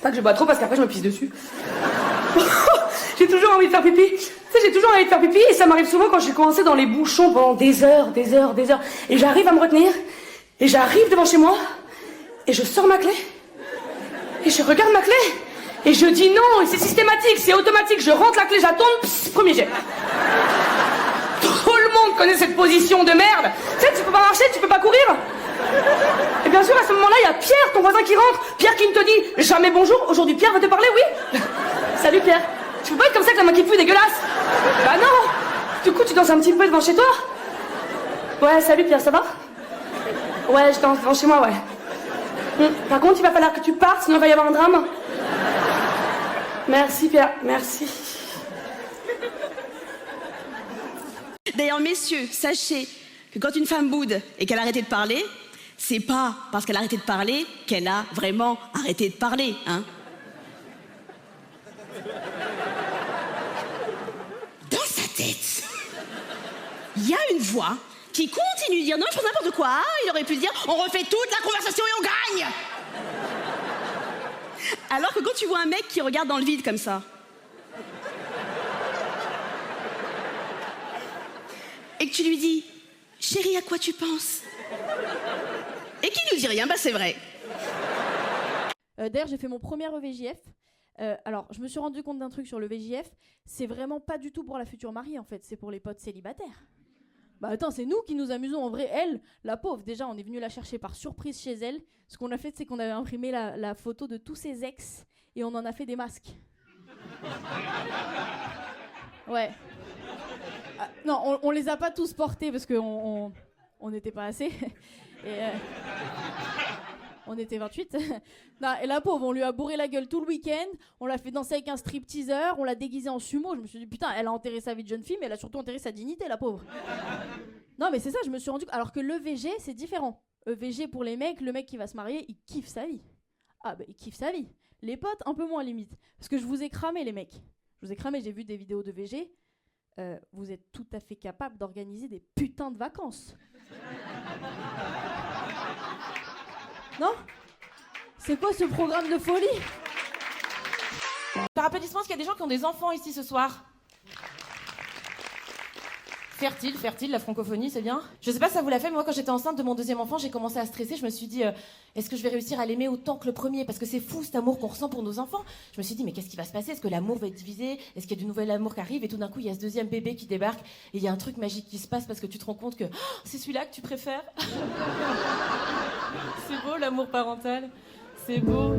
Pas que je bois trop parce qu'après je me pisse dessus. J'ai toujours envie de faire pipi. Tu sais, j'ai toujours envie de faire pipi et ça m'arrive souvent quand je suis coincée dans les bouchons pendant des heures. Et j'arrive à me retenir et j'arrive devant chez moi et je sors ma clé et je regarde ma clé et je dis non, et c'est systématique, c'est automatique. Je rentre la clé, j'attends, premier jet. Tout le monde connaît cette position de merde. Tu sais, tu peux pas marcher, tu peux pas courir. Et bien sûr, à ce moment-là, il y a Pierre, ton voisin qui rentre. Pierre qui ne te dit jamais bonjour. Aujourd'hui, Pierre va te parler, oui. Salut Pierre. Tu peux pas être comme ça avec la main qui pue dégueulasse. Bah non. Du coup, tu danses un petit peu devant chez toi. Ouais, salut Pierre, ça va? Ouais, je danse devant chez moi, ouais. Par contre, il va falloir que tu partes, sinon il va y avoir un drame. Merci Pierre, merci. D'ailleurs, messieurs, sachez que quand une femme boude et qu'elle a arrêté de parler, c'est pas parce qu'elle a arrêté de parler qu'elle a vraiment arrêté de parler, hein. Dans sa tête, il y a une voix qui continue de dire non, je fais n'importe quoi. Il aurait pu se dire on refait toute la conversation et on gagne. Alors que quand tu vois un mec qui regarde dans le vide comme ça, et que tu lui dis chérie, à quoi tu penses? Et qui nous dit rien, bah c'est vrai. D'ailleurs, j'ai fait mon premier EVJF. Alors, je me suis rendu compte d'un truc sur le VJF. C'est vraiment pas du tout pour la future mariée, en fait. C'est pour les potes célibataires. Bah attends, c'est nous qui nous amusons. En vrai, elle, la pauvre, déjà, on est venu la chercher par surprise chez elle. Ce qu'on a fait, c'est qu'on avait imprimé la photo de tous ses ex et on en a fait des masques. Ouais. Non, on les a pas tous portés parce qu'on n'était pas assez. Et on était 28. Non, et la pauvre, on lui a bourré la gueule tout le week-end. On l'a fait danser avec un stripteaseur. On l'a déguisée en sumo. Je me suis dit, putain, elle a enterré sa vie de jeune fille, mais elle a surtout enterré sa dignité, la pauvre. Non, mais c'est ça, je me suis rendu. Alors que l'EVG, c'est différent. EVG pour les mecs, le mec qui va se marier, il kiffe sa vie. Ah, bah, il kiffe sa vie. Les potes, un peu moins limite. Parce que je vous ai cramé, les mecs. Je vous ai cramé, j'ai vu des vidéos de VG. Vous êtes tout à fait capable d'organiser des putains de vacances. Non? C'est quoi ce programme de folie? Par applaudissement, est-ce qu'il y a des gens qui ont des enfants ici ce soir? Fertile, la francophonie, c'est bien. Je sais pas si ça vous l'a fait, mais moi quand j'étais enceinte de mon deuxième enfant, j'ai commencé à stresser. Je me suis dit, est-ce que je vais réussir à l'aimer autant que le premier? Parce que c'est fou cet amour qu'on ressent pour nos enfants. Je me suis dit, mais qu'est-ce qui va se passer? Est-ce que l'amour va être divisé? Est-ce qu'il y a du nouvel amour qui arrive? Et tout d'un coup, il y a ce deuxième bébé qui débarque. Et il y a un truc magique qui se passe parce que tu te rends compte que c'est celui-là que tu préfères. C'est beau l'amour parental. C'est beau.